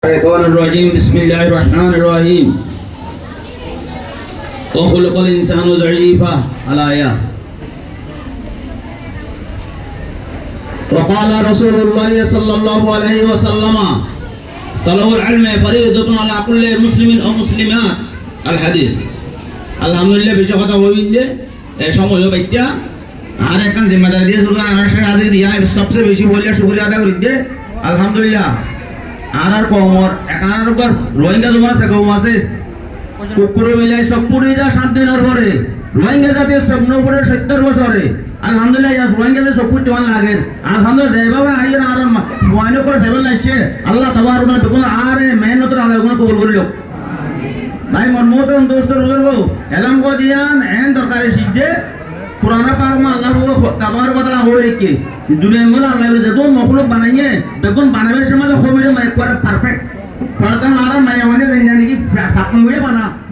الشيطان الرجيم بسم الله الرحمن الرحيم وخلق الإنسان ضعيفا الآية وقال رسول الله صلى الله عليه وسلم طلب العلم فريضة على كل مسلم أو مسلمات الحديث الحمد لله বেশি কথা বললে এই সময় বাইত্যা আর এখন জিম্মাদারি দিয়ে সুলতান আনার সাথে আজকে দিয়া সবচেয়ে বেশি বললে শুকরিয়া আদা করি দে আলহামদুলিল্লাহ আর কমর একানার উপর রোহিঙ্গা তোমার আছে কম আছে কুকুরে মিলাই সব পুড়ে যা 7 দিনের পরে রোহিঙ্গা জাতি স্বপ্ন করে 70 বছরে আলহামদুলিল্লাহ ইয়া রোহিঙ্গা যে সব পুড়তে মান লাগে আলহামদুলিল্লাহ দেয় বাবা আইরা আর ওয়াইন করে সেবেল লাইছে আল্লাহ তাবারক ওয়া তাআলা আরে মেহনত আল্লাহ গুণ কবুল করিল ভাই মন মোতন দোস্ত বুজুর্গ এলাম কো দিয়ান এন দরকারে সিজে পুরানা পাক মা আল্লাহ তাবারক ওয়া তাআলা হই কি দুনিয়া মে আল্লাহ যে তো মখলুক বানাইয়ে বেগুন বানাবার সময় খমিরে মাই করে পারফেক্ট ফরকান আর মাই মানে জানি কি সাপন মুয়ে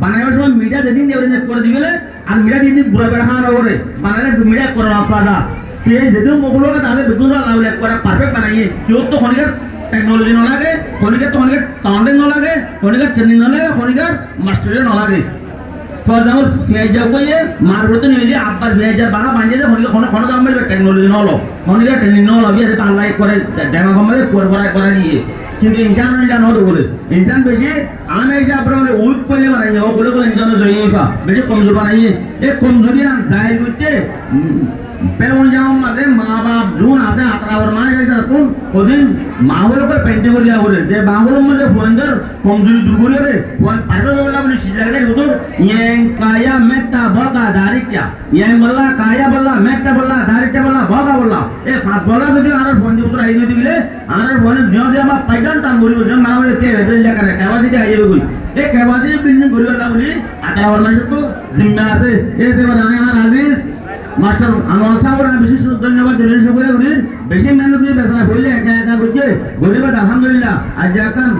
বানাবার সময় মিডিয়া যেদিন দেবরে করে দিবেলে আর মিডিয়া দিন বুড়া বেড়া খাওয়া করে বানালে মিডিয়া করে আপনারা তো এই যেদিন মখলুক তাহলে বেগুন আল্লাহ করে পারফেক্ট বানাইয়ে কেউ তো খনিকার টেকনোলজি ন লাগে খনিকার তো খনিকার তান্ডে ন লাগে খনিকার ট্রেনিং ন লাগে খনিকার মাস্টারে ন লাগে ফর এক্সাম্পল ফিয়াজা কইয়ে মারবত নিয়ে আব্বার ফিয়াজা বাহা বাঁধে খনিকা খনো দাম মেলে টেকনোলজি নলো খনিকা ট্রেনিং ন লবি আর আল্লাহ করে দেখা কমালে করে দিয়ে কিন্তু ইনসান হইলা ন বলে ইনসান বেশি আনে এসে আপনারা উইক পয়লে বানাইয়ে ও বলে ইনসান জয়ীফা বেশি কমজোর বানাইয়ে এই কমজোরি জাহিল করতে পেউন যাও মাঝে মা বাপ জুন আছে আতরাওর মা যাইতা কোন কোদিন মা হলো করে পেন্টি করিয়া বলে যে বাংলার মধ্যে ফোনদের কমজোরি দূর করিয়া রে ফোন পারবে বলা বলে সিজারে তো ইয়েন কায়া মেটা বগা দারিকা ইয়েন বলা কায়া বলা মেটা বলা দারিকা বলা বগা বলা এ ফাস বলা যদি আর ফোন দি উত্তর আইনে দিলে আর ফোন জিও যে আমার পাইগান টান করিব যে মানা বলে তে রেল লেখা কেবাসি আইবে কই এ কেবাসি বিল্ডিং করিবা না বলি আতরাওর মা তো জিম্মা আছে এতে বড় আর আজিজ মাস্টার আনোয়ার সাহেব বিশেষ ধন্যবাদ দিলেন সকলে করি বেশি মেহনত দিয়ে বেচনা হইলে একা একা করছে গরিবাদ আলহামদুলিল্লাহ আজ এখন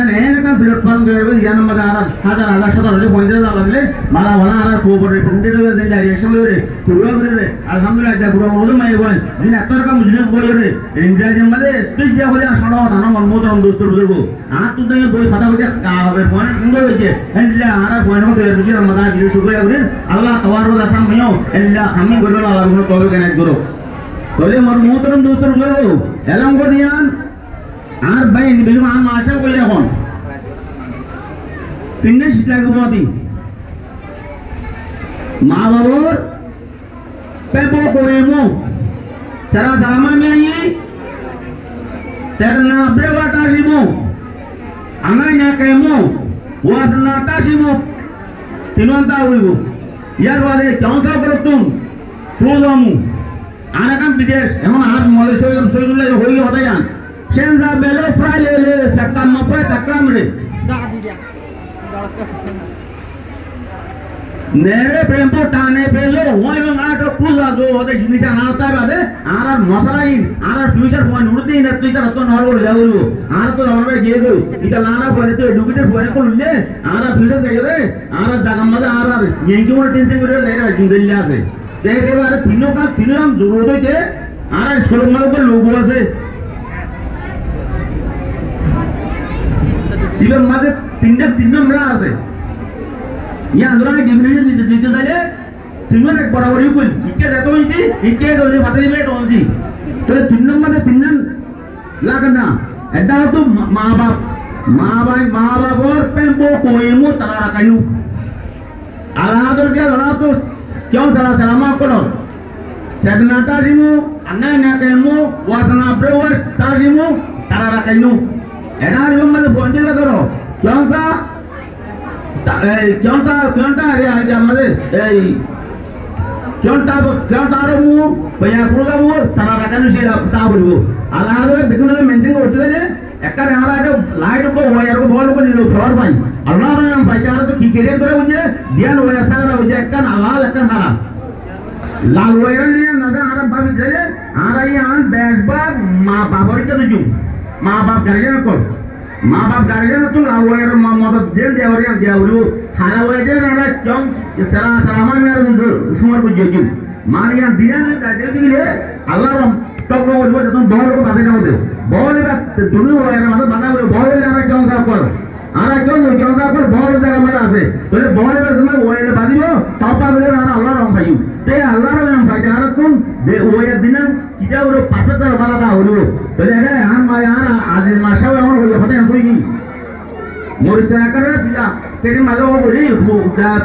এখানে প্ল্যাটফর্ম করবে ইয়ান মধ্যে আর হাজার হাজার শত হলে 50,000 লাগলে ভালো ভালো আর কোপর রিপ্রেজেন্টেটিভ দিলে রিয়েকশন লরে কুড়া করে আলহামদুলিল্লাহ যা কুড়া হলো মাই বল দিন এত রকম মুজরিক বলে রে ইংরেজি মধ্যে স্পিচ দেওয়া হলে আসলে না মন মোতরম দোস্ত বুঝবো আর তো বই খাতা করে কা হবে ফোন কিংবা হইছে এন্ডলে আর ফোন হতে রুজি রমাদান কিছু শুকরিয়া করি আল্লাহ তাবারক ওয়া তাআলা মিও এল্লা আমি বলল আল্লাহ গুণ তবে কেন করো বলে মন মোতরম দোস্ত বুঝবো এলাম কো দিয়ান আর ভাই বেশি মান মাশা কই এখন তিনশ লাগবে বদি মা বাবার পেপো কোয়েমো সারা সালামা মেয়ে তেরনা ব্রেওয়াটা শিমো আমাই না কেমো ওয়াসনা তাশিমো তিনন্তা হইব ইয়ার বাদে চৌথা করতুম প্রোজামু আনাকাম বিদেশ এমন আর মালয়েশিয়া সৈদুল্লাহ হই হতায়ান সেনজা বেলে ফ্রাইলে সাকাম মফে তাকরাম রে নেরে প্রেমপো টানে পেলো ওই আটো ক্রুজা দো ওদের জিনিসা নালতা বাদে আর মশলাইন আর ফিউচার ফোন উড়তে না তুই তার তো নরল যাওলো আর তো আমরা গিয়ে গো এটা লানা ফোনে তো ডুবিটে ফোনে করলে আর ফিউচার যাই রে আর জাগাম মাঝে আর ইয়েঙ্কি ওর টেনশন করে যাইরা দিল্লি আছে একেবারে তিনজন দূর হইতে আর সোলমার উপর লোক আছে ইবেন মাঝে তিন নম্বর আছে ইয়া আন্দোলনের ডিফিনিশন দিতে চাইলে তিনজন এক বরাবরই কই ইকে যেত হইছি ইকে যদি ফাতে দিবে তো হইছি তো তিন নম্বরে তিনজন লাগে না এটা তো মা বাবার পেম্পো কোয়েমো তারা রাখাইনু আলাদরকে ধরা তো কেউ সারা সালামা করো সেদনা তাজিমু আন্না না কেমো ওয়াসনা ব্রেওয়াস তাজিমু তারা রাখাইনু এটা আর মধ্যে ফোন দিলে করো কেনটা রে আগে আমাদের এই কেনটা আর মু ভাইয়া কোলা মু তারা রাখানো সে তা বলবো আলাদা দেখুন মেনশন করতে দিলে একটা আর আগে লাইট কো ওয়ার কো বল কো দিলো ফ্লোর পাই আল্লাহ নাম পাই তার তো কি কেরিয়ার করে বুঝে দিয়ান ওয়া সারা বুঝে একটা লাল একটা হারা লাল ওয়ার নিয়ে না আর ভাবি যায় আর আই আন বেশবার মা বাবার কে দুজু মা বাপ গার্জিয়ান কর মা বাপ গার্জিয়ান তো লাল ওয়ার মা মদত দেন দেওরি খানা ওয়ার দেন না চং সালামা মেরে সময় বুঝে জু মারিয়া দিয়ান গার্জিয়ান দিলে আল্লাহ টক বলবো যে তুমি বহল বাজে যাও দে বহল এবার তুমি মানে বাধা বলে বহল আমরা কেমন সাফ কর আর একজন কেমন সাফ কর বহল জায়গা মেলা আছে তাহলে বহল এবার তোমার ওয়াইলে বাজিব তাও পাগলে আর আল্লাহ রং পাইও তে আল্লাহ রং পাইতে আর কোন যে ওয়াইয়ের দিনে কিটা ওর পাথর বালাটা হলো তাহলে এটা আন মাই আর আজ মাসাও এমন হয়ে হতে হই কি মরিস আকারে পিলা সেদিন মাঝে ও বলি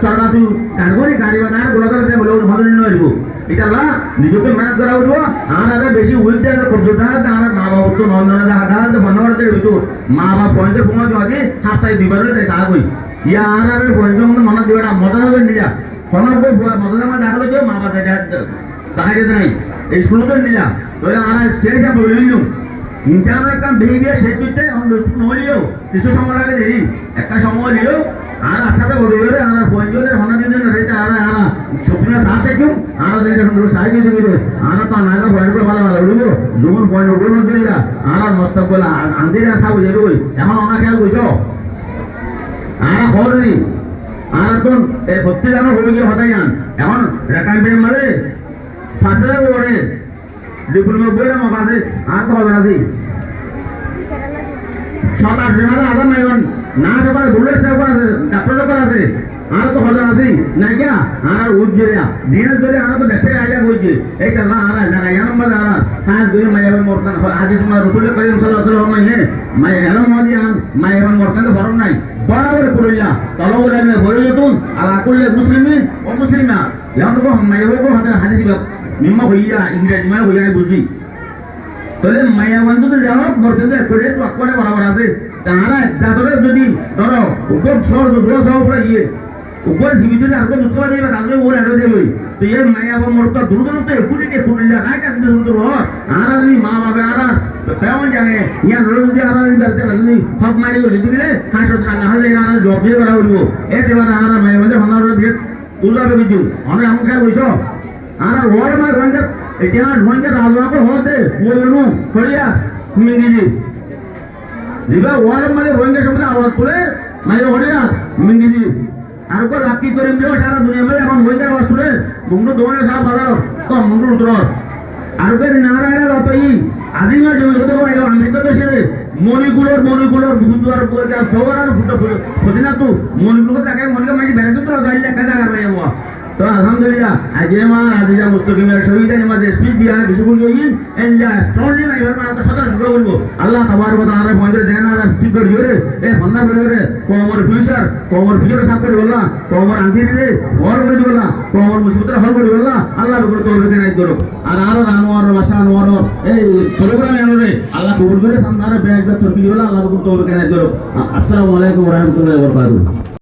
তরনা তুই গাড়ি গাড়ি বানায় গোলাকার দিয়ে বলে ভালো নিয়ে আসবো এটা না নিজকে মেহনত করা উঠবো আর আগে বেশি উইক দেয় করতে আর মা বাবা তো নন্দনে হাঁটা বন্ধ করতে হইতো মা বাবা পয়েন্টে সময় দিয়ে হাতটাই দিবার তাই সাহা কই ইয়া আর পয়েন্টের মনে দিবাটা মজা হবে নিজা খনক মজা জামা দেখালো কেউ মা বাবা দেখা যেতে নাই এই স্কুলতে নিলা তাহলে আর স্টেজে বলে নিলাম ইনসানের একটা বিহেভিয়ার শেষ করতে নহলেও কিছু সময় লাগে দেরি একটা সময় নিলেও আর আশাতে বদলে আর পঞ্চদের হনা দিন রয়েছে আর স্বপ্ন সাথে কেউ আর সাহায্য দিবে আর তো না পয়েন্ট ভালো ভালো উঠবো যখন পয়েন্ট উঠবো দিলা আর মস্ত বলে আন্দির আশা বুঝে ওই এখন অনা খেয়াল বুঝছ আর হরি আর এখন এই সত্যি জানো হয়ে গিয়ে হতাই যান এখন রেকান পেয়ে মারে ফাঁসলে ওরে ডিপ্লোমা বইয়ের মাপ আছে আর তো হবে আছে 7-8 হাজার নাইবেন না সবার বুলেট সাহেব আছে ডাক্তার লোক আছে আর তো হজার আছে নাই কে আর উজ্জেরিয়া জিনে জলে আর তো দেশে আইয়া কইছে এইটা না আর জায়গা ইয়া নম্বর আর খাস দুই মাইয়াবে মরতান হাদিস মা রাসূল করিম সাল্লাল্লাহু আলাইহি ওয়াসাল্লাম মাইয়ে মাই হেলো মদিয়ান মাইয়াবে মরতান ফরম নাই বরাবর করিলা তলবলে মে বলে যতুন আলা কুল্লি মুসলিমিন ও মুসলিমা ইয়ান তো মাইয়াবে কো হাদিস মিম্মা হইয়া ইংরেজি মানে হইয়া বুঝি তাহলে মায়া বন্ধু তো যাও মরতে করে তো আকরে বরাবর আছে তারা যাদবে যদি ধরো উপর সর দোয়া সহ পড়ে গিয়ে উপর জীবিত আর কোন উৎসব দিবে তাহলে ওর হেডে দেবে তো এই মায়া মরতে দুর্গম তো একুটিতে কুটিলা কাই কাছে সুন্দর আর আমি মা বাবা আর কেমন জানে ইয়া যদি আর দিতে যদি সব মারি করে দিলে হাসত না হাসে আর জব দিয়ে করা হইব এতে বানা আর মায়া বন্ধু হনার দিয়ে তুলবে কিছু আমরা এমন খাই বইছো আর ওর মা রঙে এতিয়া রঙে রাজওয়াকে হতে ওইনো করিয়া মিঙ্গিজি জিবা ওর মানে রঙে শব্দ আওয়াজ করে মানে হরিয়া মিঙ্গিজি আর কো লাকি করে মিলো সারা দুনিয়া মে এখন রঙে আওয়াজ করে মুন্ডু দোনে সব বাজার তো মুন্ডু উত্তর আর কে নারায়ণ লতই আজিমা জমি হতে পারে আমেরিকা দেশে মনিগুলোর বুধবার করে যা খবর আর ফুটো ফুটো ফদিনা তো মনিগুলো তাকে মনকে মাঝে বেড়ে তো গাইলে কাজা করবে ও তো আলহামদুলিল্লাহ আজেমা আজিজা মুস্তাকিমের শহীদ আমাদের স্পিচ দিয়া বিশুল শহীদ এন্ডা স্ট্রংলি না এবার আমরা সদা শুরু করব আল্লাহ তাবারক ওয়া তাআলা পয়েন্টে দেন আর ঠিক করে দিও রে এ ফন্না করে রে কোমর ফিউচার সাপ করে বললা কোমর আন্দিরে রে ফর করে দিওলা কোমর মুসিবতের হল করে বললা আল্লাহ বকর তৌফিক নাই করো আর আনোয়ার মাশা আনোয়ার এই প্রোগ্রামে আনো রে আল্লাহ কবুল করে সামনে ব্যাগ তরকি দিওলা আল্লাহ বকর তৌফিক নাই করো আসসালামু আলাইকুম ওয়া রাহমাতুল্লাহি ওয়া বারাকাতুহু